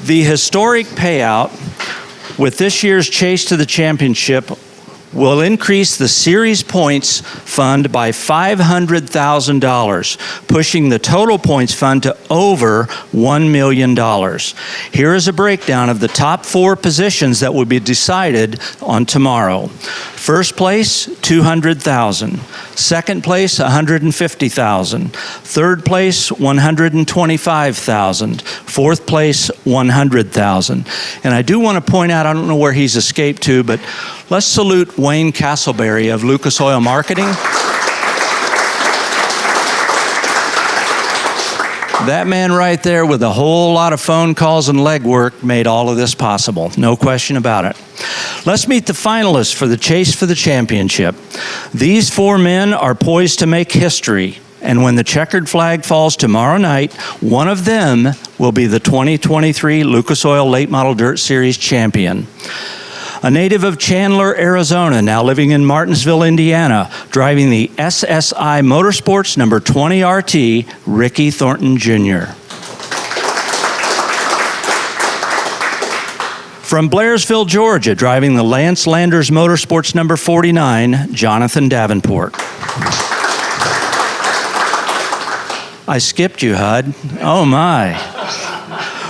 The historic payout with this year's Chase to the Championship will increase the series points fund by $500,000, pushing the total points fund to over $1 million. Here is a breakdown of the top 4 positions that will be decided on tomorrow. First place, $200,000. Second place, $150,000. Third place, $125,000. Fourth place, $100,000. And I do want to point out, I don't know where he's escaped to, but let's salute Wayne Castleberry of Lucas Oil Marketing. That man right there with a whole lot of phone calls and legwork made all of this possible. No question about it. Let's meet the finalists for the Chase for the Championship. These 4 men are poised to make history. And when the checkered flag falls tomorrow night, one of them will be the 2023 Lucas Oil Late Model Dirt Series champion. A native of Chandler, Arizona, now living in Martinsville, Indiana, driving the SSI Motorsports number 20 RT, Ricky Thornton Jr. From Blairsville, Georgia, driving the Lance Landers Motorsports number 49, Jonathan Davenport. I skipped you, Hud. Oh, my.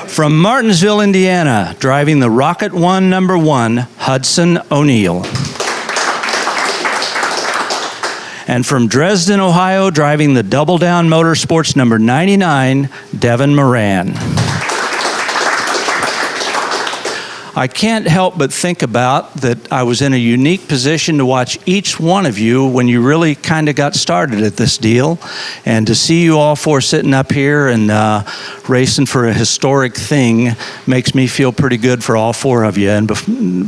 From Martinsville, Indiana, driving the Rocket One number 1, Hudson O'Neal. And from Dresden, Ohio, driving the Double Down Motorsports number 99, Devin Moran. I can't help but think about that I was in a unique position to watch each one of you when you really kind of got started at this deal. And to see you all 4 sitting up here and racing for a historic thing makes me feel pretty good for all 4 of you. And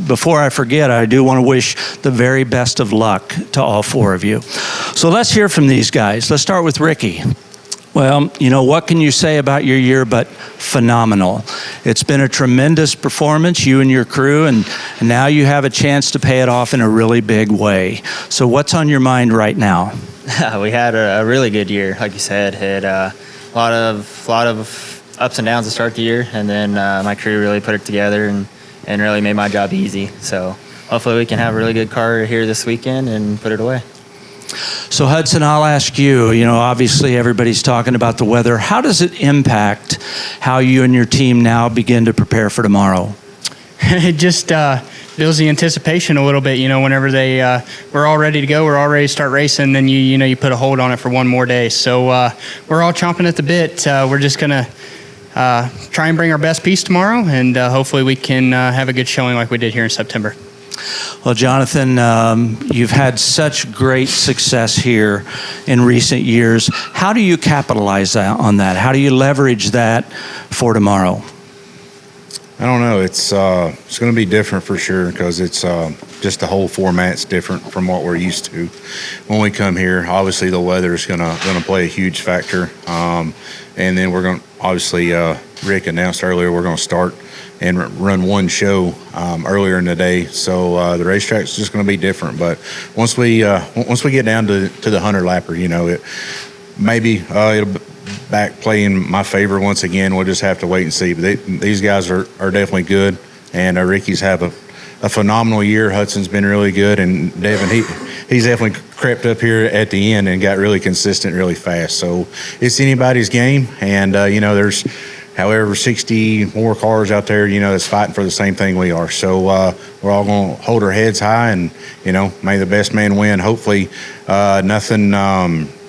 before I forget, I do want to wish the very best of luck to all 4 of you. So let's hear from these guys. Let's start with Ricky. Well, you know, what can you say about your year but phenomenal? It's been a tremendous performance, you and your crew, and now you have a chance to pay it off in a really big way. So what's on your mind right now? We had a really good year, like you said. Had a lot of ups and downs to start the year, and then my crew really put it together and really made my job easy. So hopefully we can have a really good car here this weekend and put it away. So Hudson, I'll ask you, you know, obviously everybody's talking about the weather. How does it impact how you and your team now begin to prepare for tomorrow? It just builds the anticipation a little bit, you know, whenever we're all ready to go, we're all ready to start racing, then you put a hold on it for one more day. So we're all chomping at the bit. We're just going to try and bring our best piece tomorrow, and hopefully we can have a good showing like we did here in September. Well, Jonathan, you've had such great success here in recent years. How do you capitalize on that? How do you leverage that for tomorrow? I don't know. It's going to be different for sure because it's just the whole format's different from what we're used to. When we come here, obviously the weather is going to play a huge factor, and then we're going to obviously Rick announced earlier we're going to start and run one show earlier in the day, so the racetrack's just going to be different. But once we get down to the 100-lapper, you know, maybe it'll back playing my favor once again. We'll just have to wait and see. But these guys are definitely good, and Ricky's have a phenomenal year. Hudson's been really good, and Devin, he's definitely crept up here at the end and got really consistent really fast. So it's anybody's game, and you know, there's however 60 more cars out there, you know, that's fighting for the same thing we are. So we're all going to hold our heads high, and you know, may the best man win. Hopefully nothing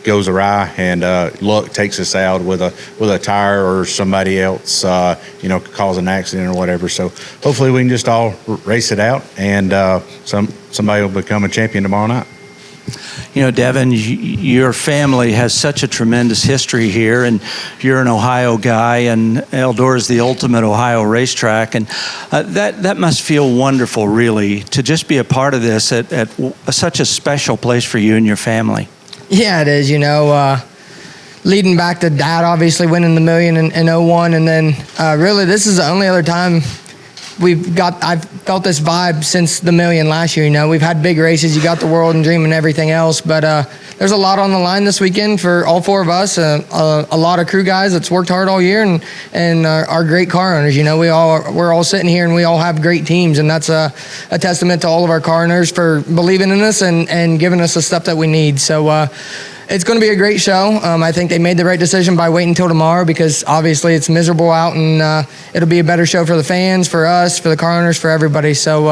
goes awry and luck takes us out with a tire or somebody else, you know, cause an accident or whatever. So hopefully we can just all race it out, and somebody will become a champion tomorrow night. You know, Devin, your family has such a tremendous history here, and you're an Ohio guy, and Eldora is the ultimate Ohio racetrack, and that must feel wonderful, really, to just be a part of this at such a special place for you and your family. Yeah, it is. You know, leading back to Dad obviously winning the million in 01, and then really this is the only other time I've felt this vibe since the million last year. You know, we've had big races, you got the World and Dream and everything else, but there's a lot on the line this weekend for all four of us. A lot of crew guys that's worked hard all year, and our great car owners. You know, we're all sitting here and we all have great teams, and that's a testament to all of our car owners for believing in us and giving us the stuff that we need. So. It's going to be a great show. I think they made the right decision by waiting until tomorrow, because obviously it's miserable out, and it'll be a better show for the fans, for us, for the car owners, for everybody. So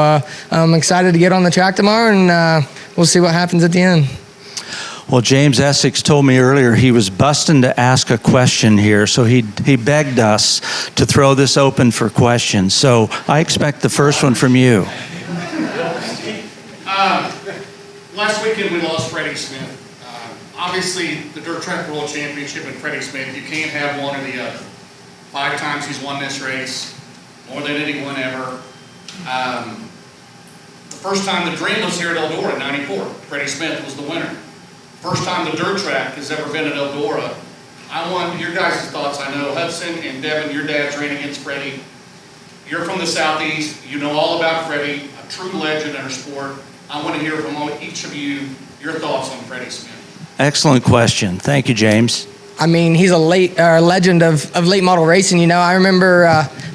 I'm excited to get on the track tomorrow, and we'll see what happens at the end. Well, James Essex told me earlier he was busting to ask a question here, so he begged us to throw this open for questions. So I expect the first one from you. Last weekend we lost Freddie Smith. Obviously, the Dirt Track World Championship and Freddie Smith, you can't have one or the other. 5 times he's won this race, more than anyone ever. The first time the Dream was here at Eldora in '94, Freddie Smith was the winner. First time the dirt track has ever been at Eldora. I want your guys' thoughts. I know Hudson and Devin, your dads ran against Freddie. You're from the Southeast. You know all about Freddie, a true legend in our sport. I want to hear from each of you your thoughts on Freddie Smith. Excellent question. Thank you, James. I mean, he's a legend of late model racing. You know, I remember,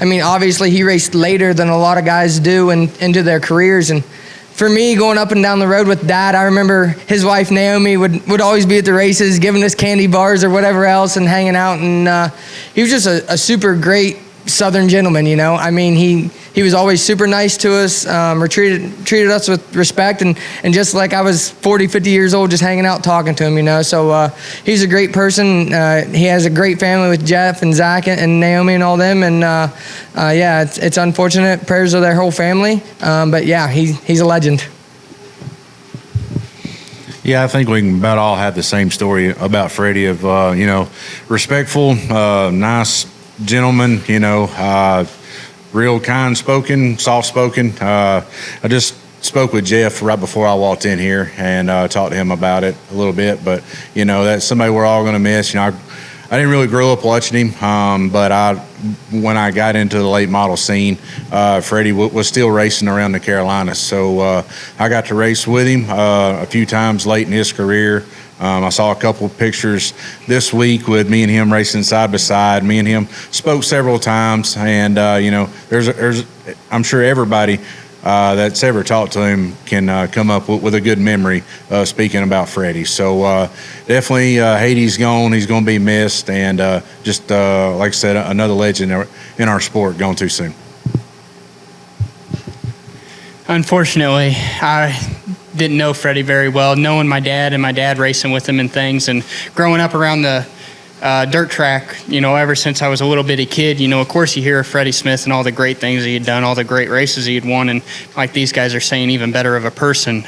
obviously he raced later than a lot of guys do into their careers. And for me, going up and down the road with Dad, I remember his wife, Naomi, would always be at the races, giving us candy bars or whatever else and hanging out. And he was just a super great Southern gentleman, you know. I mean, he was always super nice to us, treated us with respect, and just like I was 40, 50 years old just hanging out talking to him, you know. So he's a great person. He has a great family with Jeff and Zach and Naomi and all them, and yeah, it's unfortunate. Prayers of their whole family, but yeah, he's a legend. Yeah, I think we can about all have the same story about Freddie of, respectful, nice gentleman, real kind-spoken, soft-spoken. I just spoke with Jeff right before I walked in here and talked to him about it a little bit. But, that's somebody we're all going to miss. I didn't really grow up watching him, but when I got into the late model scene, Freddie was still racing around the Carolinas. So I got to race with him a few times late in his career. I saw a couple of pictures this week with me and him racing side by side. Me and him spoke several times, and there's I'm sure everybody that's ever talked to him can come up with a good memory speaking about Freddie. So definitely hate he's gone. He's going to be missed, and just like I said, another legend in our sport gone too soon. Unfortunately, I didn't know Freddie very well. Knowing my dad racing with him and things, and growing up around the dirt track, ever since I was a little bitty kid, of course you hear of Freddie Smith and all the great things he had done, all the great races he had won, and like these guys are saying, even better of a person.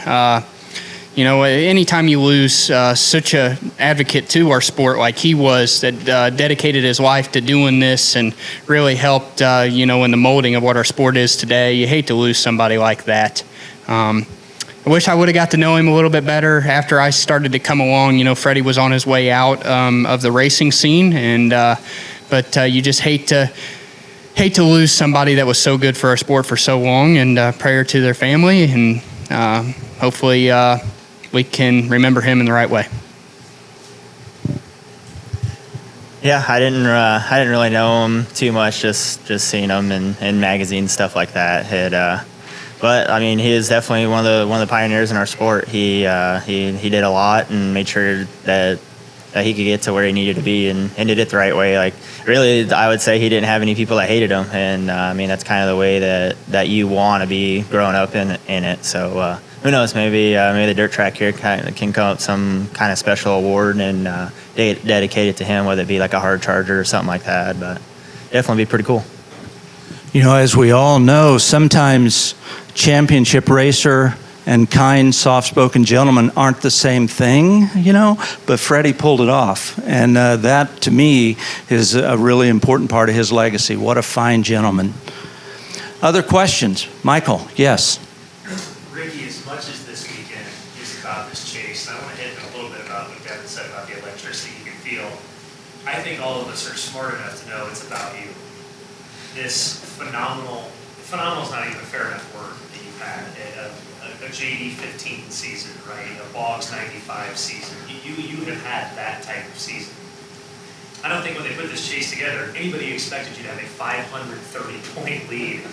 Anytime you lose such a advocate to our sport like he was, that dedicated his life to doing this and really helped, in the molding of what our sport is today, you hate to lose somebody like that. I wish I would have got to know him a little bit better after I started to come along. Freddie was on his way out of the racing scene, and but you just hate to lose somebody that was so good for our sport for so long. And prayer to their family, and hopefully we can remember him in the right way. Yeah, I didn't really know him too much, just seeing him in magazines, stuff like that. But I mean, he is definitely one of the pioneers in our sport. He did a lot and made sure that he could get to where he needed to be, and did it the right way. Like, really, I would say he didn't have any people that hated him, and I mean, that's kind of the way that you want to be growing up in it. So who knows? Maybe the dirt track here can come up with some kind of special award and dedicate it to him, whether it be like a hard charger or something like that. But definitely be pretty cool. As we all know, sometimes championship racer and kind, soft-spoken gentleman aren't the same thing, but Freddie pulled it off. And that, to me, is a really important part of his legacy. What a fine gentleman. Other questions? Michael, yes. Ricky, as much as this weekend is about this chase, I want to hit a little bit about what Devin said about the electricity you can feel. I think all of us are smart enough to know it's about you. This phenomenal phenomenal is not even a fair enough word that you've had. A JD 15 season, right? A Boggs 95 season. You have had that type of season. I don't think when they put this chase together, anybody expected you to have a 530-point lead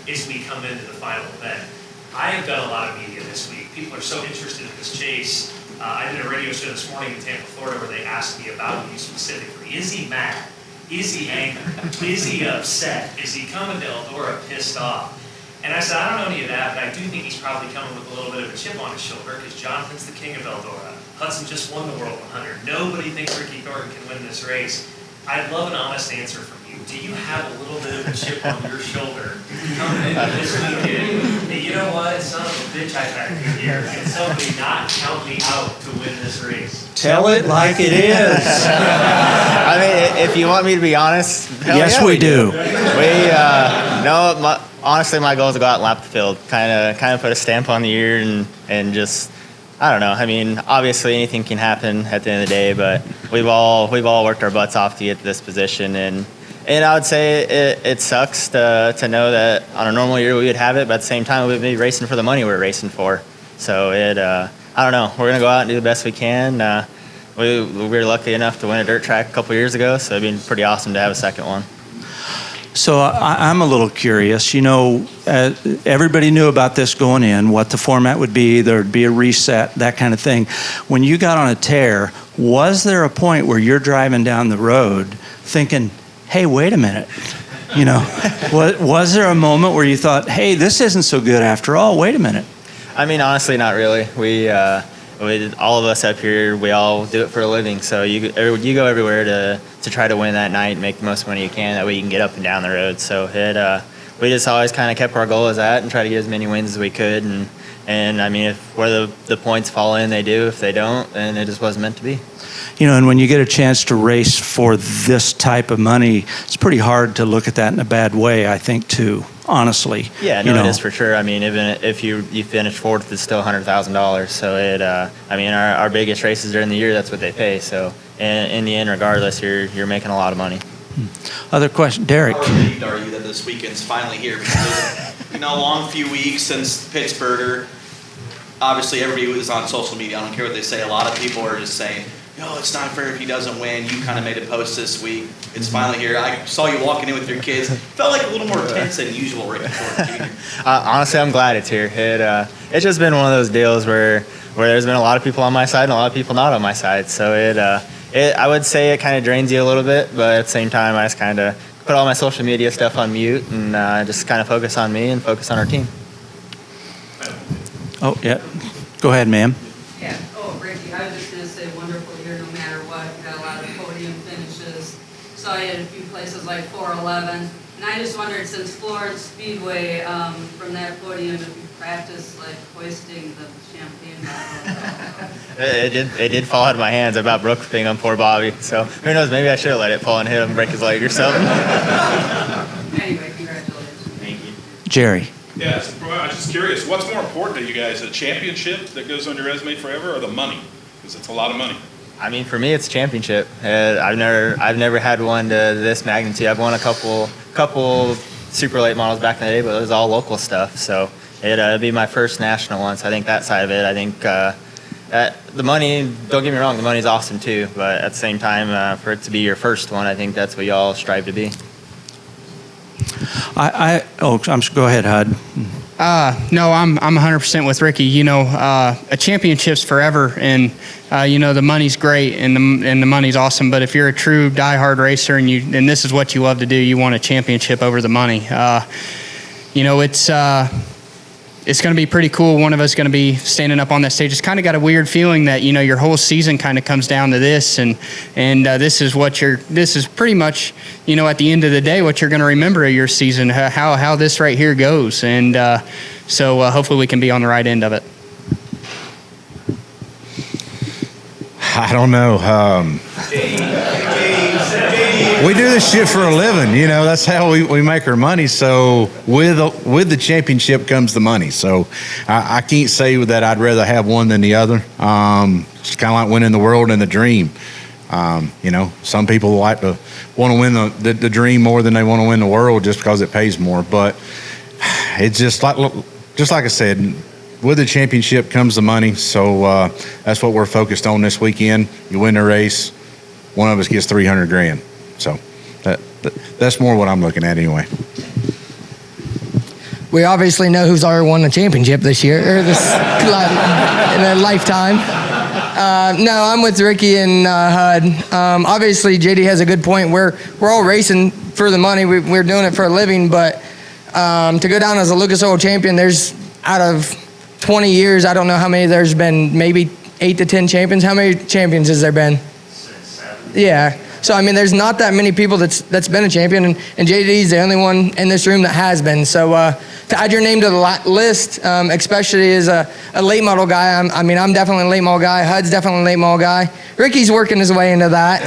as we come into the final event. I have done a lot of media this week. People are so interested in this chase. I did a radio show this morning in Tampa, Florida, where they asked me about you specifically. Is he mad? Is he angry? Is he upset? Is he coming to Eldora pissed off? And I said, I don't know any of that, but I do think he's probably coming with a little bit of a chip on his shoulder because Jonathan's the king of Eldora. Hudson just won the World 100. Nobody thinks Ricky Thornton can win this race. I'd love an honest answer from you. Do you have a little bit of a chip on your shoulder coming into this weekend? Hey, you know what? Son of a bitch, I've had a good year. Can somebody not count me out to win this race? Tell it like it is. I mean, if you want me to be honest, Yes, yeah, we do. Honestly, my goal is to go out and lap the field, kind of put a stamp on the year, and just, I don't know. I mean, obviously anything can happen at the end of the day, but we've all worked our butts off to get to this position, and I would say it sucks to know that on a normal year we would have it, but at the same time we'd be racing for the money we're racing for. So I don't know. We're gonna go out and do the best we can. We were lucky enough to win a dirt track a couple years ago, so it'd be pretty awesome to have a second one. So I'm a little curious. You know, everybody knew about this going in, what the format would be. There would be a reset, that kind of thing. When you got on a tear, was there a point where you're driving down the road thinking, hey, wait a minute? You know, was there a moment where you thought, hey, this isn't so good after all? Wait a minute. I mean, honestly, not really. We all of us up here, we all do it for a living. So you go everywhere to try to win that night and make the most money you can. That way you can get up and down the road. So we just always kind of kept our goal as that and try to get as many wins as we could. And I mean, if where the points fall in, they do. If they don't, then it just wasn't meant to be. You know, and when you get a chance to race for this type of money, it's pretty hard to look at that in a bad way, I think, too, honestly. Yeah, no, it is for sure. I mean, even if you finish fourth, it's still $100,000. So I mean, our biggest races during the year, that's what they pay. So in the end, regardless, you're making a lot of money. Other question, Derek. How relieved are you that this weekend's finally here? Because it's a long few weeks since Pittsburgher. Obviously, everybody was on social media. I don't care what they say. A lot of people are just saying, it's not fair if he doesn't win. You kind of made a post this week. It's finally here. I saw you walking in with your kids. Felt like a little more tense than usual, Ricky Thornton Jr. Honestly, I'm glad it's here. It's just been one of those deals where there's been a lot of people on my side and a lot of people not on my side. So I would say it kind of drains you a little bit, but at the same time, I just kind of put all my social media stuff on mute and just kind of focus on me and focus on our team. Oh, yeah. Go ahead, ma'am. Yeah. Oh, Ricky, I was just going to say wonderful year no matter what. You got a lot of podium finishes. Saw you at a few places like 411. And I just wondered, since Eldora Speedway, from that podium, if you practiced like hoisting the champagne bottle. It did fall out of my hands. I about broke the thing on poor Bobby. So who knows? Maybe I should have let it fall and hit him, break his leg or something. Anyway, congratulations. Thank you. Jerry. Yes, well, I'm just curious, what's more important to you guys, a championship that goes on your resume forever or the money? Because it's a lot of money. I mean, for me, it's a championship. I've never had one to this magnitude. I've won a couple super late models back in the day, but it was all local stuff. So it'd be my first national one. So I think that side of it, I think the money, don't get me wrong, the money's awesome too. But at the same time, for it to be your first one, I think that's what y'all strive to be. Go ahead, Hud. No, I'm 100% with Ricky. You know, a championship's forever, and the money's great and the money's awesome. But if you're a true diehard racer and this is what you love to do, you want a championship over the money. It's going to be pretty cool. One of us is going to be standing up on that stage. It's kind of got a weird feeling that your whole season kind of comes down to this, and this is pretty much at the end of the day what you're going to remember of your season, how this right here goes, and so hopefully we can be on the right end of it. I don't know. We do this shit for a living, that's how we make our money. So with the championship comes the money. So I can't say that I'd rather have one than the other. It's kind of like winning the world and the dream. Some people like to want to win the dream more than they want to win the world just because it pays more. But it's just like I said, with the championship comes the money. So that's what we're focused on this weekend. You win the race, one of us gets $300,000. So that's more what I'm looking at anyway. We obviously know who's already won the championship this year, or this in a lifetime. No, I'm with Ricky and Hud. Obviously, JD has a good point. We're all racing for the money. We're doing it for a living, but to go down as a Lucas Oil champion, there's out of 20 years, I don't know how many there's been, maybe 8 to 10 champions. How many champions has there been? 6, 7. Yeah. So, I mean, there's not that many people that's been a champion, and JD's the only one in this room that has been. So to add your name to the list, especially as a late model guy, I'm definitely a late model guy. Hud's definitely a late model guy. Ricky's working his way into that.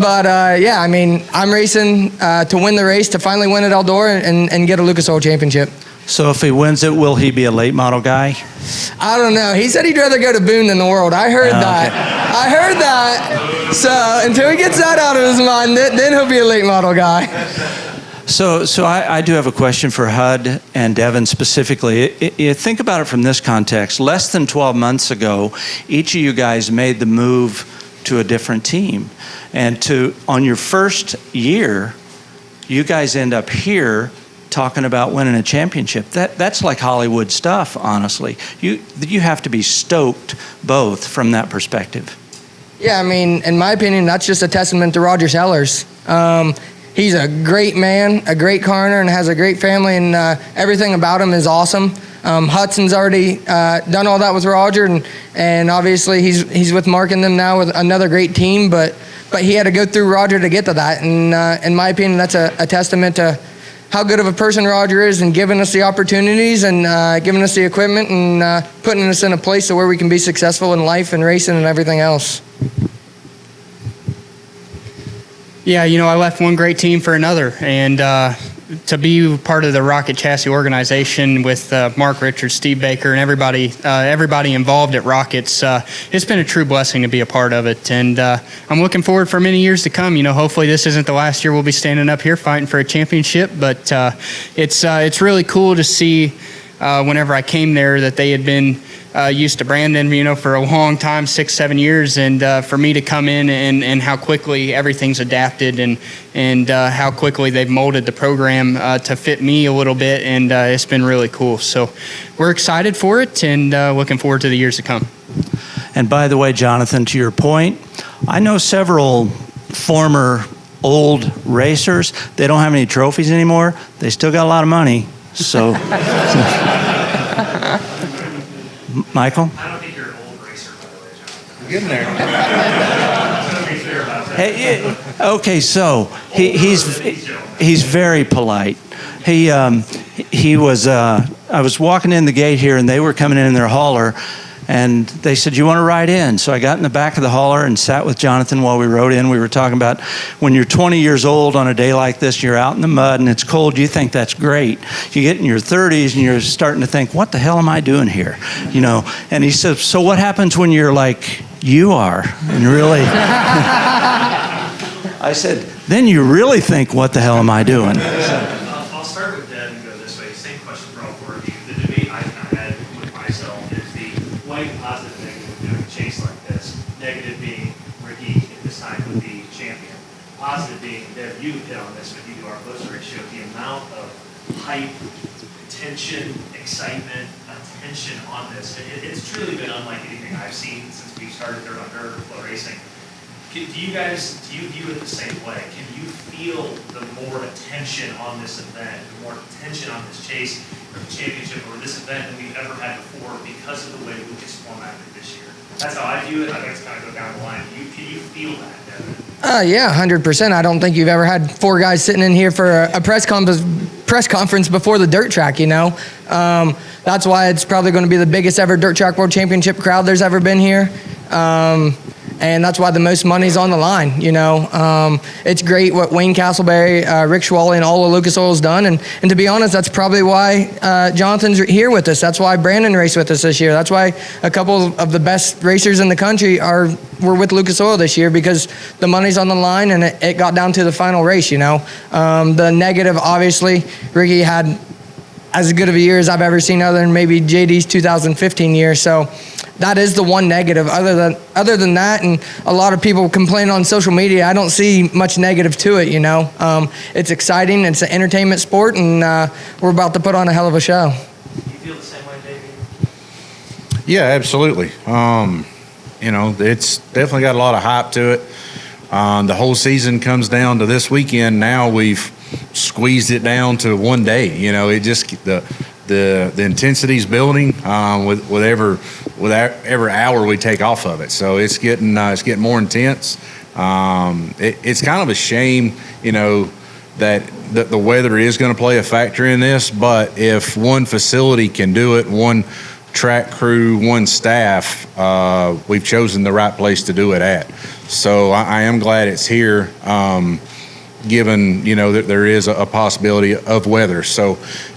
But yeah, I mean, I'm racing to win the race, to finally win at Eldora and get a Lucas Oil championship. So if he wins it, will he be a late model guy? I don't know. He said he'd rather go to Boone than the World. I heard that. Okay. I heard that. So until he gets that out of his mind, then he'll be a late model guy. So I do have a question for Hud and Devin specifically. You think about it from this context. Less than 12 months ago, each of you guys made the move to a different team. And on your first year, you guys end up here talking about winning a championship. That's like Hollywood stuff, honestly. You have to be stoked both from that perspective. Yeah, I mean, in my opinion, that's just a testament to Roger Sellers. He's a great man, a great car owner, and has a great family, and everything about him is awesome. Hudson's already done all that with Roger, and obviously he's with Mark and them now with another great team, but he had to go through Roger to get to that. And in my opinion, that's a testament to how good of a person Roger is, and giving us the opportunities and giving us the equipment and putting us in a place to where we can be successful in life and racing and everything else. Yeah, I left one great team for another, and to be part of the Rocket Chassis organization with Mark Richards, Steve Baker, and everybody involved at Rockets, it's been a true blessing to be a part of it, and I'm looking forward for many years to come. Hopefully this isn't the last year we'll be standing up here fighting for a championship, but it's really cool to see whenever I came there that they had been used to Brandon, for a long time, 6-7 years, and for me to come in and how quickly everything's adapted and how quickly they've molded the program to fit me a little bit, and it's been really cool. So we're excited for it and looking forward to the years to come. And by the way, Jonathan, to your point, I know several former old racers. They don't have any trophies anymore. They still got a lot of money. So, Michael? I don't think you're an old racer, by the way, Jonathan. Getting there. To be clear about that. Hey, okay, so he's very polite. He was. I was walking in the gate here, and they were coming in their hauler, and they said, "You want to ride in?" So I got in the back of the hauler and sat with Jonathan while we rode in. We were talking about when you're 20 years old on a day like this, you're out in the mud and it's cold, you think that's great. You get in your 30s and you're starting to think, what the hell am I doing here? And he said, so what happens when you're like you are? And really, I said, then you really think, what the hell am I doing? I'll start with Deb and go this way. Same question for all four of you. The debate I had with myself is the white positive, negative of doing a chase like this. Negative being Ricky at this time would be champion. Positive being, Deb, you hit on this when you do our post ratio, the amount of hype, tension, excitement, attention on this. It's truly been unlike anything I've seen since we started Dirt on Dirt or FloRacing. Do you view it the same way? Can you feel the more attention on this event, the more attention on this chase or the championship or this event than we've ever had before because of the way Lucas formatted this year? That's how I view it. I think it's kind of go down the line. Can you feel that, Devin? Yeah, 100%. I don't think you've ever had 4 guys sitting in here for a press conference before the dirt track, That's why it's probably going to be the biggest ever Dirt Track World Championship crowd there's ever been here. and that's why the most money's on the line. It's great what Wayne Castleberry, Rick Schwally, and all of Lucas Oil's done, and to be honest, that's probably why Jonathan's here with us. That's why Brandon raced with us this year. That's why a couple of the best racers in the country were with Lucas Oil this year, because the money's on the line, and it got down to the final race. The negative, obviously, Ricky had as good of a year as I've ever seen, other than maybe JD's 2015 year. So that is the one negative. Other than that, and a lot of people complain on social media, I don't see much negative to it. It's exciting. It's an entertainment sport, and we're about to put on a hell of a show. You feel the same way, Davey? Yeah, absolutely. It's definitely got a lot of hype to it. The whole season comes down to this weekend. Now we've squeezed it down to one day. It just the intensity's building with every hour we take off of it. So it's getting more intense. It's kind of a shame, that the weather is going to play a factor in this. But if one facility can do it, one track crew, one staff, we've chosen the right place to do it at. So I am glad it's here, given that there is a possibility of weather. So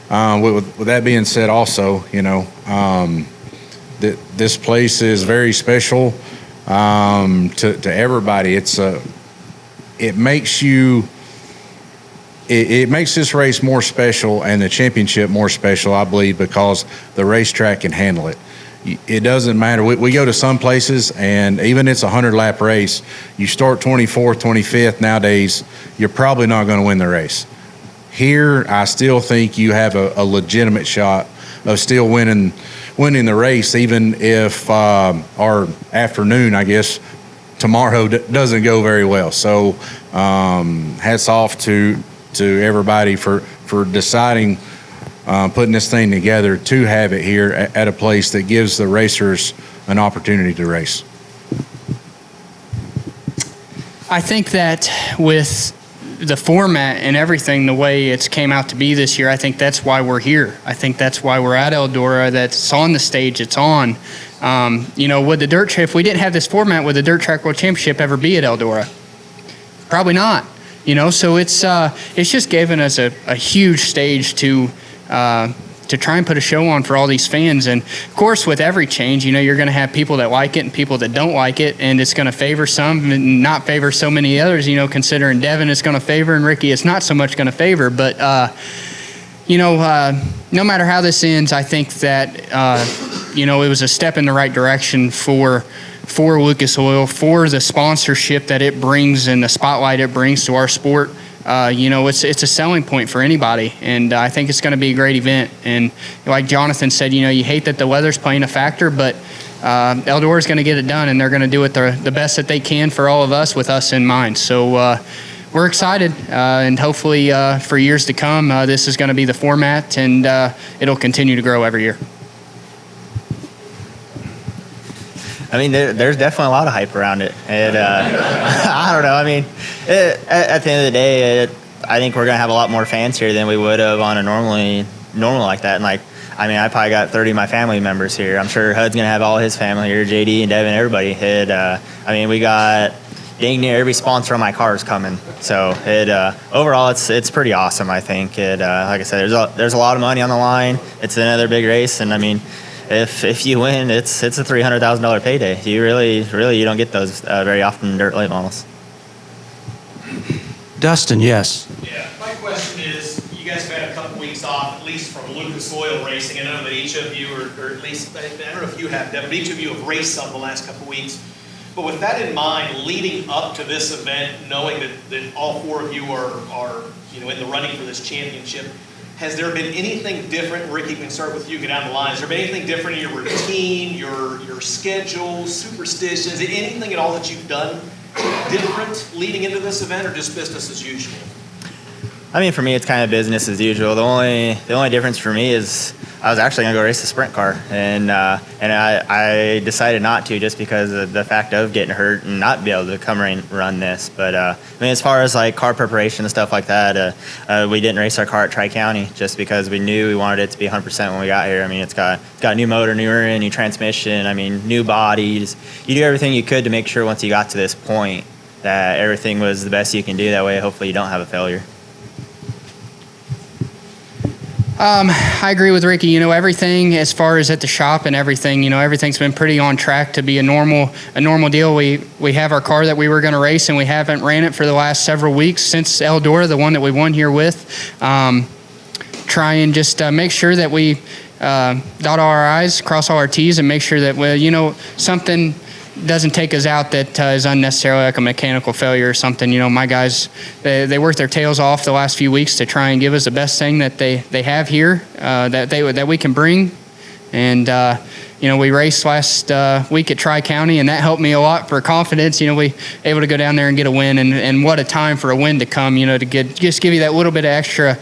with that being said, also that this place is very special to everybody. It makes this race more special and the championship more special, I believe, because the racetrack can handle it. It doesn't matter. We go to some places, and even it's a 100-lap race, you start 24th, 25th nowadays, you're probably not going to win the race. Here, I still think you have a legitimate shot of still winning the race, even if our afternoon, I guess, tomorrow doesn't go very well. So hats off to everybody for deciding, putting this thing together to have it here at a place that gives the racers an opportunity to race. I think that with the format and everything, the way it's came out to be this year, I think that's why we're here. I think that's why we're at Eldora, that's on the stage it's on. Would the dirt track, if we didn't have this format, would the Dirt Track World Championship ever be at Eldora? Probably not. So it's just given us a huge stage to try and put a show on for all these fans. And of course, with every change, you're going to have people that like it and people that don't like it, and it's going to favor some and not favor so many others. Considering Devin is going to favor and Ricky is not so much going to favor. But no matter how this ends, I think that it was a step in the right direction for Lucas Oil, for the sponsorship that it brings and the spotlight it brings to our sport. It's a selling point for anybody, and I think it's going to be a great event. And like Jonathan said, you hate that the weather's playing a factor, but Eldora is going to get it done, and they're going to do it the best that they can for all of us, with us in mind. So we're excited, and hopefully for years to come, this is going to be the format, and it'll continue to grow every year. I mean, there's definitely a lot of hype around it. And I don't know. I mean, at the end of the day, I think we're going to have a lot more fans here than we would have on a normal like that. And I probably got 30 of my family members here. I'm sure Hud's going to have all his family here, JD and Devin, everybody. We got dang near every sponsor on my car is coming. So overall, it's pretty awesome, I think. Like I said, there's a lot of money on the line. It's another big race. And if you win, it's a $300,000 payday. You really don't get those very often in dirt late models. Dustin, yes. Yeah, my question is, you guys have had a couple weeks off, at least from Lucas Oil Racing. I know that each of you, or at least, I don't know if you have, Devin, but each of you have raced some the last couple weeks. But with that in mind, leading up to this event, knowing that all four of you are in the running for this championship, has there been anything different? Ricky, we can start with you, get down the line. Has there been anything different in your routine, your schedule, superstitions, anything at all that you've done different leading into this event, or just business as usual? I mean, for me, it's kind of business as usual. The only difference for me is I was actually going to go race a sprint car, and I decided not to just because of the fact of getting hurt and not be able to come run this. But I mean, as far as like car preparation and stuff like that, we didn't race our car at Tri-County just because we knew we wanted it to be 100% when we got here. I mean, it's got new motor, new rear end, new transmission. I mean, new bodies. You do everything you could to make sure once you got to this point that everything was the best you can do. That way, hopefully, you don't have a failure. I agree with Ricky. Everything as far as at the shop and everything, everything's been pretty on track to be a normal deal. We have our car that we were going to race, and we haven't ran it for the last several weeks since Eldora, the one that we won here with. Try and just make sure that we dot all our I's, cross all our T's, and make sure that, something doesn't take us out that is unnecessarily like a mechanical failure or something. My guys, they work their tails off the last few weeks to try and give us the best thing that they have here that we can bring. And we raced last week at Tri-County, and that helped me a lot for confidence. We able to go down there and get a win, and what a time for a win to come. To just give you that little bit of extra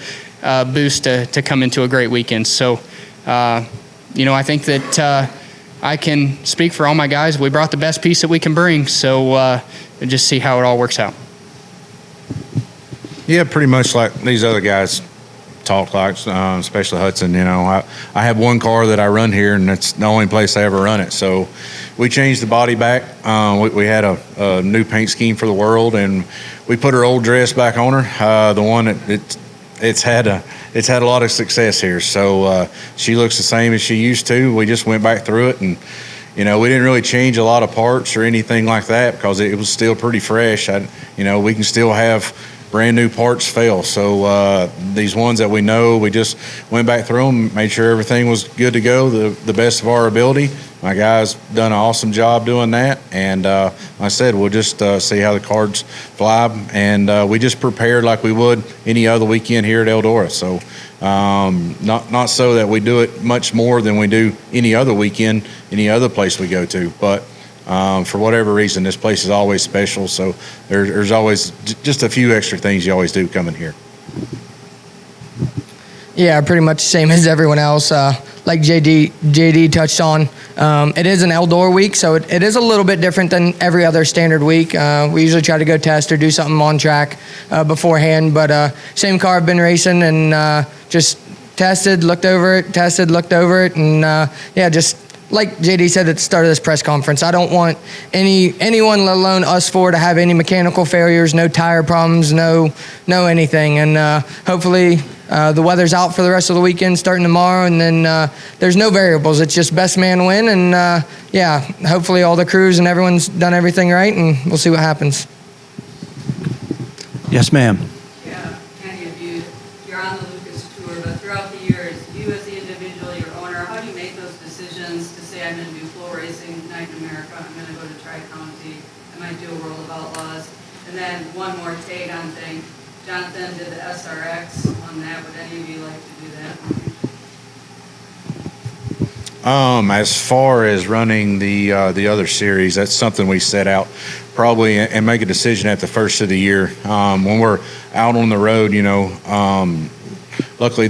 boost to come into a great weekend. So I think that. I can speak for all my guys. We brought the best piece that we can bring, so just see how it all works out. Yeah, pretty much like these other guys talk like, especially Hudson. I have one car that I run here, and it's the only place I ever run it. So we changed the body back. We had a new paint scheme for the World, and we put her old dress back on her. The one that it's had a lot of success here. So she looks the same as she used to. We just went back through it, and we didn't really change a lot of parts or anything like that because it was still pretty fresh. We can still have brand new parts fail. So these ones that we know, we just went back through them, made sure everything was good to go, the best of our ability. My guys done an awesome job doing that, and like I said, we'll just see how the cards fly, and we just prepared like we would any other weekend here at Eldora. So not so that we do it much more than we do any other weekend, any other place we go to, but for whatever reason, this place is always special, so there's always just a few extra things you always do coming here. Yeah, pretty much the same as everyone else. Like JD touched on, it is an Eldora week, so it is a little bit different than every other standard week. We usually try to go test or do something on track beforehand, but same car I've been racing, and just tested, looked over it, and just like JD said at the start of this press conference, I don't want anyone, let alone us four, to have any mechanical failures, no tire problems, no anything. And hopefully the weather's out for the rest of the weekend starting tomorrow, and then there's no variables. It's just best man win, and hopefully all the crews and everyone's done everything right, and we'll see what happens. Yes, ma'am. Yeah, any of you, you're on the Lucas Tour, but throughout the years, you as the individual, your owner, how do you make those decisions to say, I'm going to do FloRacing, Night in America, I'm going to go to Tri-County, I might do a World of Outlaws? And then one more take on thing, Jonathan did the SRX on that. Would any of you like to do that? As far as running the other series, that's something we set out probably and make a decision at the first of the year. When we're out on the road, luckily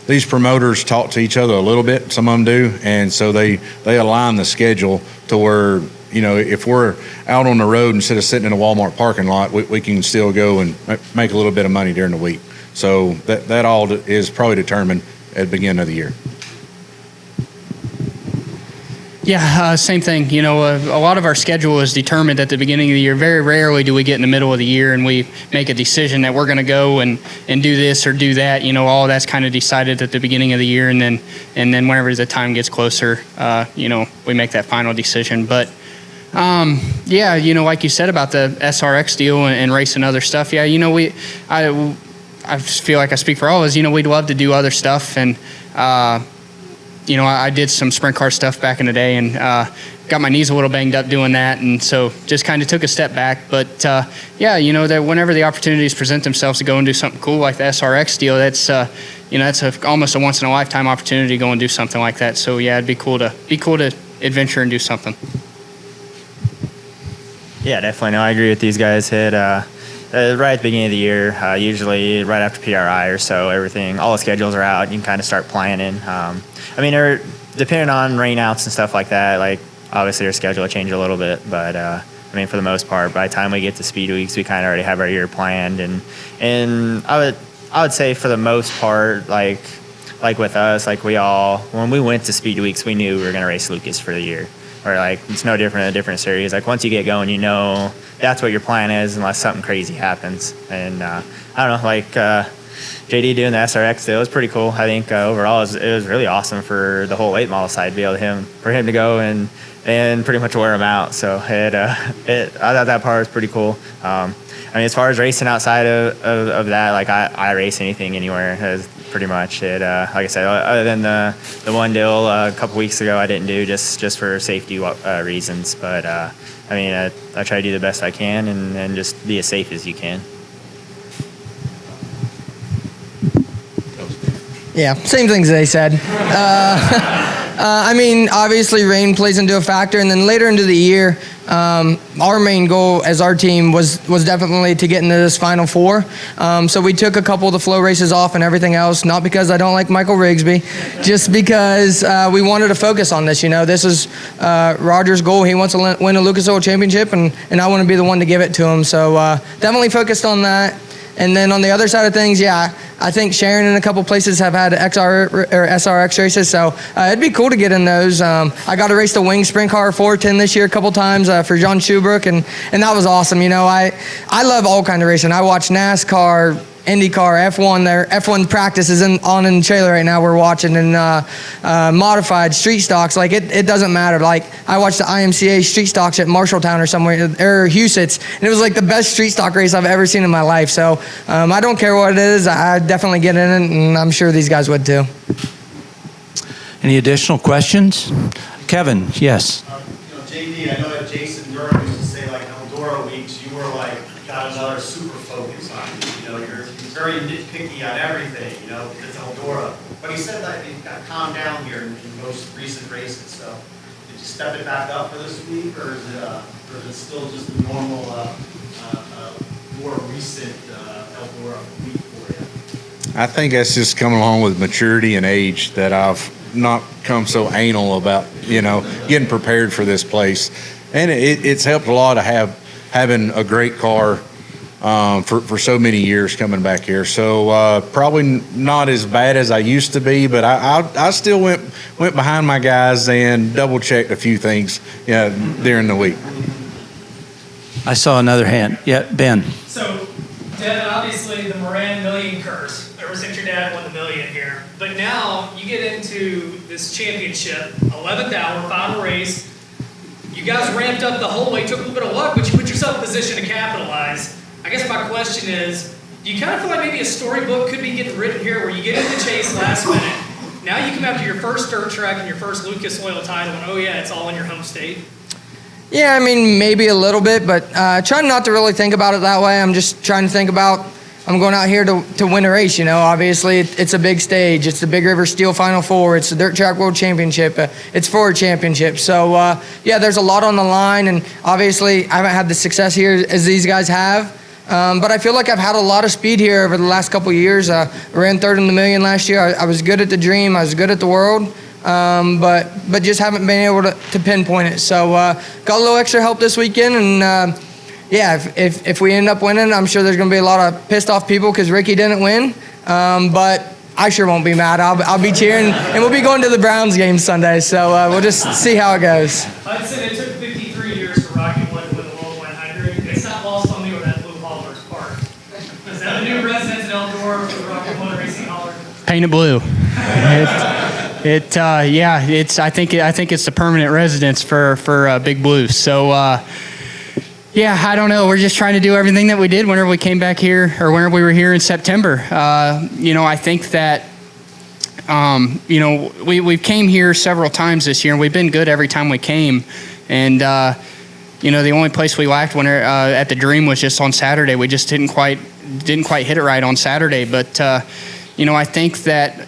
these promoters talk to each other a little bit. Some of them do, and so they align the schedule to where, if we're out on the road instead of sitting in a Walmart parking lot, we can still go and make a little bit of money during the week. So that all is probably determined at the beginning of the year. Yeah, same thing. A lot of our schedule is determined at the beginning of the year. Very rarely do we get in the middle of the year and we make a decision that we're going to go and do this or do that. All that's kind of decided at the beginning of the year, and then whenever the time gets closer, we make that final decision. But like you said about the SRX deal and racing other stuff. Yeah, I feel like I speak for all of us. We'd love to do other stuff, and I did some sprint car stuff back in the day, and got my knees a little banged up doing that, and so just kind of took a step back. But that whenever the opportunities present themselves to go and do something cool like the SRX deal, that's almost a once in a lifetime opportunity to go and do something like that. So yeah, it'd be cool to adventure and do something. Yeah, definitely. No, I agree with these guys. right at the beginning of the year, usually right after PRI or so, all the schedules are out. You can kind of start planning. Depending on rainouts and stuff like that, like obviously our schedule will change a little bit, but for the most part, by the time we get to speed weeks, we kind of already have our year planned, and I would say for the most part, like with us, like when we went to speed weeks, we knew we were going to race Lucas for the year. Or like it's no different in a different series. Like once you get going, that's what your plan is, unless something crazy happens. And I don't know, like JD doing the SRX deal was pretty cool. I think overall it was really awesome for the whole late model side to be able for him to go and pretty much wear him out. So I thought that part was pretty cool. As far as racing outside of that, like I race anything anywhere. Pretty much it. Like I said, other than the one deal a couple weeks ago, I didn't do just for safety reasons. But I try to do the best I can and just be as safe as you can. Yeah, same things they said. Obviously rain plays into a factor, and then later into the year, our main goal as our team was definitely to get into this Final Four. So we took a couple of the flow races off and everything else, not because I don't like Michael Rigsby, just because we wanted to focus on this. This is Roger's goal. He wants to win a Lucas Oil Championship, and I want to be the one to give it to him. So definitely focused on that. And then on the other side of things, I think Sharon and a couple places have had XR or SRX races, so it'd be cool to get in those. I got to race the Wing Sprint Car 410 this year a couple times for John Schubrook, and that was awesome. I love all kind of racing. I watch NASCAR, IndyCar, F1. Their F1 practice is on in the trailer right now. We're watching, and modified street stocks. Like it doesn't matter. Like I watched the IMCA street stocks at Marshalltown or somewhere, or Huset's, and it was like the best street stock race I've ever seen in my life. So I don't care what it is. I definitely get in it, and I'm sure these guys would too. Any additional questions? Kevin, yes. JD, I know that Jason Durham used to say like Eldora weeks, you were like got another super focus on you. You're very nitpicky on everything, because it's Eldora. But he said that it got calmed down here in most recent races. So did you step it back up for this week, or is it still just the normal, more recent Eldora week for you? I think that's just coming along with maturity and age that I've not come so anal about, getting prepared for this place. And it's helped a lot to having a great car for so many years coming back here. So probably not as bad as I used to be, but I still went behind my guys and double checked a few things during the week. I saw another hand. Yeah, Ben. So, Devin, obviously the Moran million curse, ever since your dad won the million here. But now you get into this championship, 11th hour, final race. You guys ramped up the whole way, took a little bit of luck, but you put yourself in position to capitalize. I guess my question is, do you kind of feel like maybe a storybook could be getting written here where you get in the chase last minute, now you come after your first dirt track and your first Lucas Oil title, and it's all in your home state? Yeah, maybe a little bit, but trying not to really think about it that way. I'm just trying to think about, I'm going out here to win a race, Obviously, it's a big stage. It's the Big River Steel Final Four. It's the Dirt Track World Championship. It's for a championship. So, there's a lot on the line, and obviously, I haven't had the success here as these guys have. But I feel like I've had a lot of speed here over the last couple of years. I ran third in the million last year. I was good at the Dream. I was good at the World. But just haven't been able to pinpoint it. So got a little extra help this weekend, and if we end up winning, I'm sure there's going to be a lot of pissed off people because Ricky didn't win. But I sure won't be mad. I'll be cheering, and we'll be going to the Browns game Sunday. So we'll just see how it goes. Hudson, it took 53 years for Rocky 1 to win the World 100. It's not lost on me or that Blue Haulers Park. Is that a new residence in Eldora for the Rocky 1 Racing Hauler? Painted blue. I think it's the permanent residence for Big Blue. So I don't know. We're just trying to do everything that we did whenever we came back here, or whenever we were here in September. I think that we came here several times this year, and we've been good every time we came. And the only place we lacked at the Dream was just on Saturday. We just didn't quite hit it right on Saturday. But I think that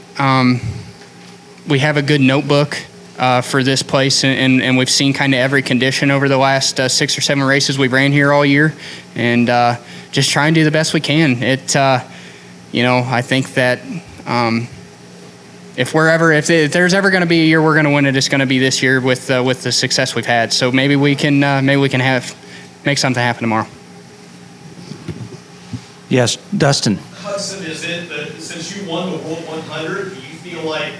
we have a good notebook for this place, and we've seen kind of every condition over the last 6 or 7 races we've ran here all year. And just try and do the best we can. I think that if there's ever going to be a year we're going to win it, it's going to be this year with the success we've had. So maybe we can make something happen tomorrow. Yes, Dustin. Hudson, is it that since you won the World 100, do you feel like,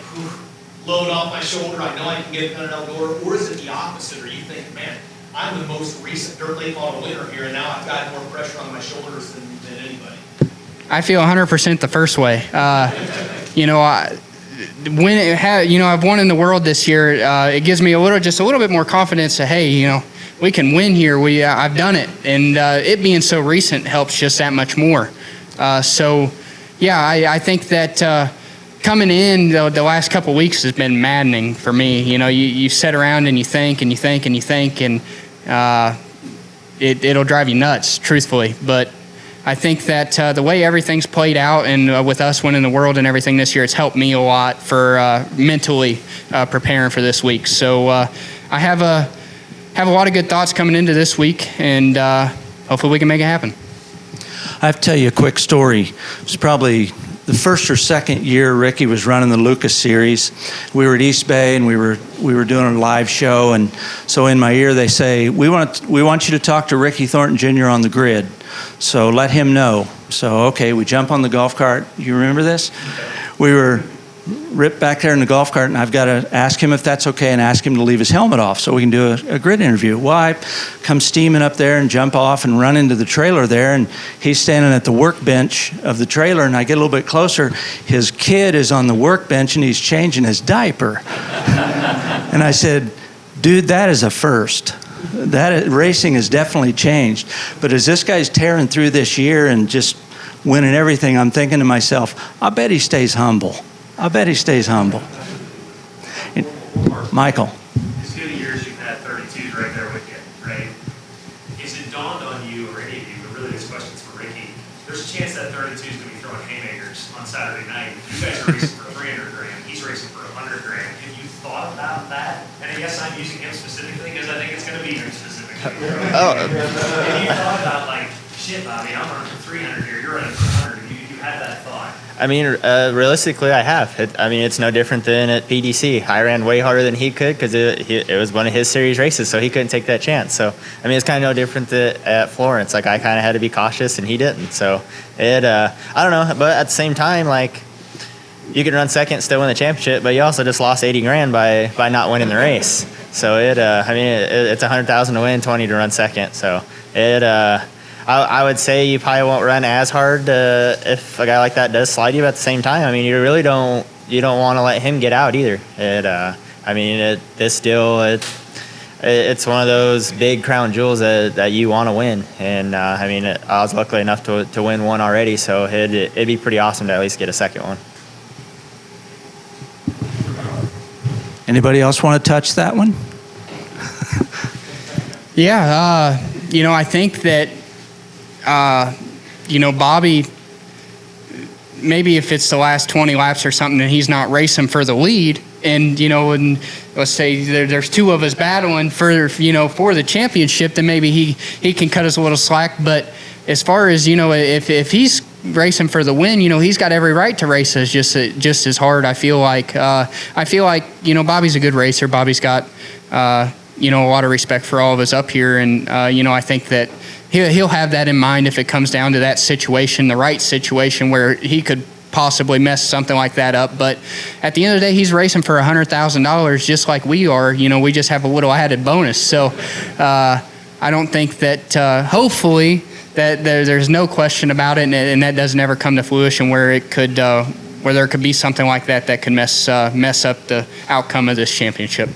load off my shoulder, I know I can get it done at Eldora? Or is it the opposite, or you think, man, I'm the most recent dirt late model winner here, and now I've got more pressure on my shoulders than anybody? I feel 100% the first way. I've won in the world this year. It gives me a little bit more confidence that, hey, we can win here. I've done it, and it being so recent helps just that much more. I think that coming in the last couple weeks has been maddening for me. You sit around and you think and you think and you think, and it'll drive you nuts, truthfully. But I think that the way everything's played out, and with us winning the world and everything this year, it's helped me a lot for mentally preparing for this week. So I have a lot of good thoughts coming into this week, and hopefully we can make it happen. I have to tell you a quick story. It was probably the first or second year Ricky was running the Lucas Series. We were at East Bay, and we were doing a live show, and so in my ear they say, we want you to talk to Ricky Thornton Jr. on the grid, so let him know. So okay, we jump on the golf cart. You remember this? We were ripped back there in the golf cart, and I've got to ask him if that's okay and ask him to leave his helmet off so we can do a grid interview. Well, I come steaming up there and jump off and run into the trailer there, and he's standing at the workbench of the trailer, and I get a little bit closer. His kid is on the workbench, and he's changing his diaper. And I said, dude, that is a first. Racing has definitely changed. But as this guy's tearing through this year and just winning everything, I'm thinking to myself, I bet he stays humble. And Michael. As good years you've had 32s right there with you, right? Is it dawned on you, or any of you, but really this question's for Ricky, there's a chance that 32 is going to be throwing haymakers on Saturday night. You guys are racing for 300 grand, he's racing for 100 grand. Have you thought about that? And I guess I'm using him specifically because I think it's going to be him specifically. Oh. Have you thought about, like, shit, Bobby, I'm running for 300 here, you're running for 100. You had that thought? I mean, realistically, I have. It's no different than at PDC. I ran way harder than he could because it was one of his series races, so he couldn't take that chance. So, it's kind of no different at Florence. Like, I kind of had to be cautious, and he didn't. So, I don't know. But at the same time, like, you can run second, still win the championship, but you also just lost 80 grand by not winning the race. So, it's $100,000 to win, 20 to run second. So, I would say you probably won't run as hard if a guy like that does slide you, but at the same time, you really don't want to let him get out either. It's one of those big crown jewels that you want to win, and I was lucky enough to win one already, so it'd be pretty awesome to at least get a second one. Anybody else want to touch that one? Yeah, I think that Bobby, maybe if it's the last 20 laps or something and he's not racing for the lead, and let's say there's two of us battling for the championship, then maybe he can cut us a little slack. But as far as if he's racing for the win, he's got every right to race us just as hard. I feel like Bobby's a good racer. Bobby's got a lot of respect for all of us up here, and I think that he'll have that in mind if it comes down to that situation, the right situation where he could possibly mess something like that up. But at the end of the day, he's racing for $100,000 just like we are. We just have a little added bonus. So I don't think that hopefully that there's no question about it, and that doesn't ever come to fruition where it could where there could be something like that could mess up the outcome of this championship.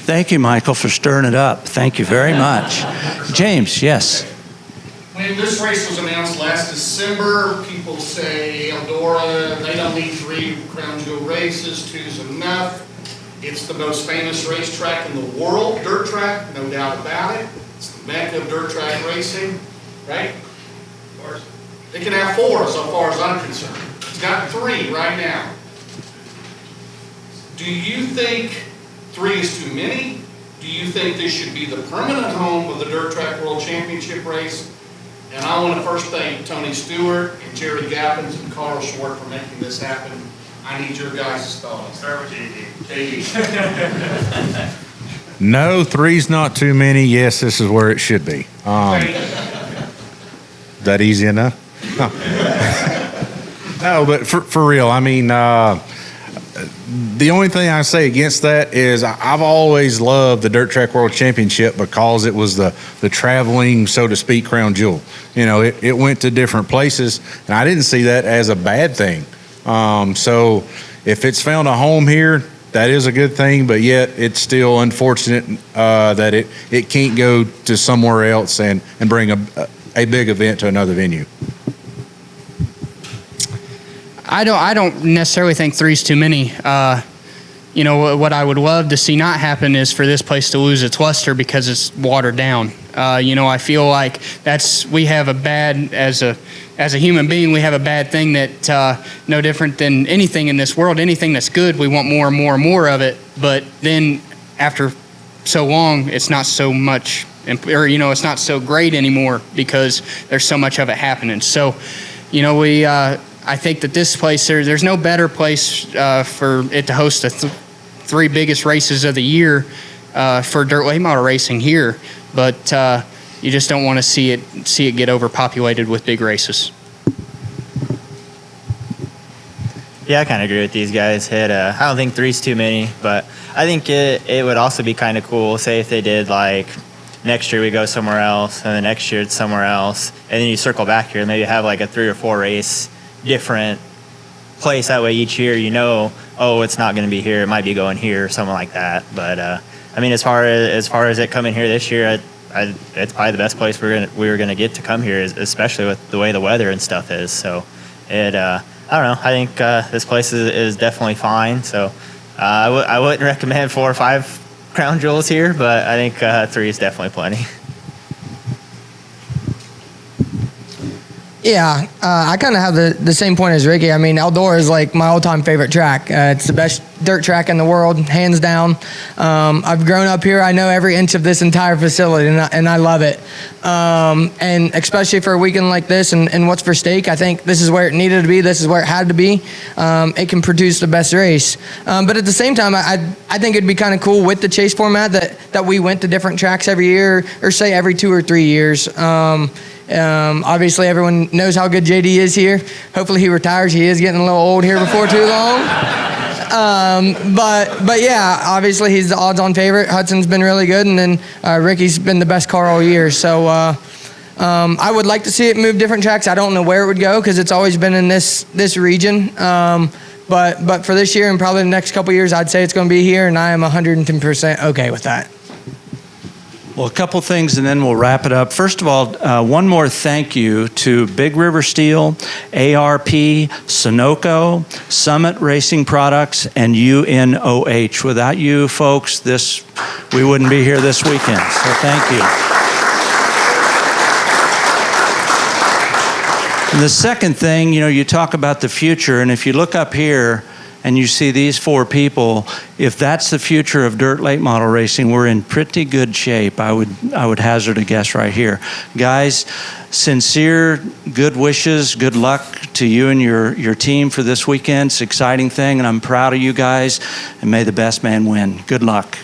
Thank you, Michael, for stirring it up. Thank you very much. James, yes. When this race was announced last December, people say Eldora, they don't need 3 crown jewel races, 2's enough. It's the most famous racetrack in the world, dirt track, no doubt about it. It's the mecca of dirt track racing, right? Of course. It can have 4 so far as I'm concerned. It's got 3 right now. Do you think 3 is too many? do you think this should be the permanent home of the Dirt Track World Championship race? And I want to first thank Tony Stewart and Jerry Gappins and Carl Schwartz for making this happen. I need your guys' thoughts. Start with JD. JD. No, 3's not too many. Yes, this is where it should be. That easy enough? No, but for real, I mean, the only thing I say against that is I've always loved the Dirt Track World Championship because it was the traveling, so to speak, crown jewel. You know, it went to different places, and I didn't see that as a bad thing. So if it's found a home here, that is a good thing, but yet it's still unfortunate that it can't go to somewhere else and bring a big event to another venue. I don't necessarily think 3's too many. You know, what I would love to see not happen is for this place to lose its luster because it's watered down. You know, I feel like we have a bad, as a human being, we have a bad thing that no different than anything in this world. Anything that's good, we want more and more and more of it. But then after so long, it's not so much, or, you know, it's not so great anymore because there's so much of it happening. So, you know, I think that this place, there's no better place for it to host the 3 biggest races of the year for dirt late model racing here. But you just don't want to see it get overpopulated with big races. Yeah, I kind of agree with these guys. I don't think 3's too many, but I think it would also be kind of cool, say if they did like next year we go somewhere else, and the next year it's somewhere else, and then you circle back here, maybe have like a 3 or 4 race different place. That way each year you know, oh, it's not going to be here, it might be going here or something like that. But I mean, as far as it coming here this year, it's probably the best place we're gonna get to come here, especially with the way the weather and stuff is. So I don't know, I think this place is definitely fine. So I wouldn't recommend 4 or 5 crown jewels here, but I think 3 is definitely plenty. Yeah, I kind of have the same point as Ricky. I mean, Eldora is like my all-time favorite track. It's the best dirt track in the world, hands down. I've grown up here. I know every inch of this entire facility, and I love it. And especially for a weekend like this and what's for stake, I think this is where it needed to be. This is where it had to be. It can produce the best race. But at the same time, I think it'd be kind of cool with the chase format that we went to different tracks every year, or say every 2 or 3 years. Obviously, everyone knows how good JD is here. Hopefully, he retires. He is getting a little old here before too long. But yeah, obviously, he's the odds-on favorite. Hudson's been really good, and then Ricky's been the best car all year. So I would like to see it move different tracks. I don't know where it would go because it's always been in this region. But for this year and probably the next couple years, I'd say it's going to be here, and I am 110% okay with that. Well, a couple things, and then we'll wrap it up. First of all, one more thank you to Big River Steel, ARP, Sunoco, Summit Racing Products, and UNOH. Without you folks, we wouldn't be here this weekend, so thank you. And the second thing, you know, you talk about the future, and if you look up here, and you see these 4 people, if that's the future of dirt late model racing, we're in pretty good shape. I would hazard a guess right here. Guys, sincere good wishes, good luck to you and your team for this weekend. It's an exciting thing, and I'm proud of you guys, and may the best man win. Good luck.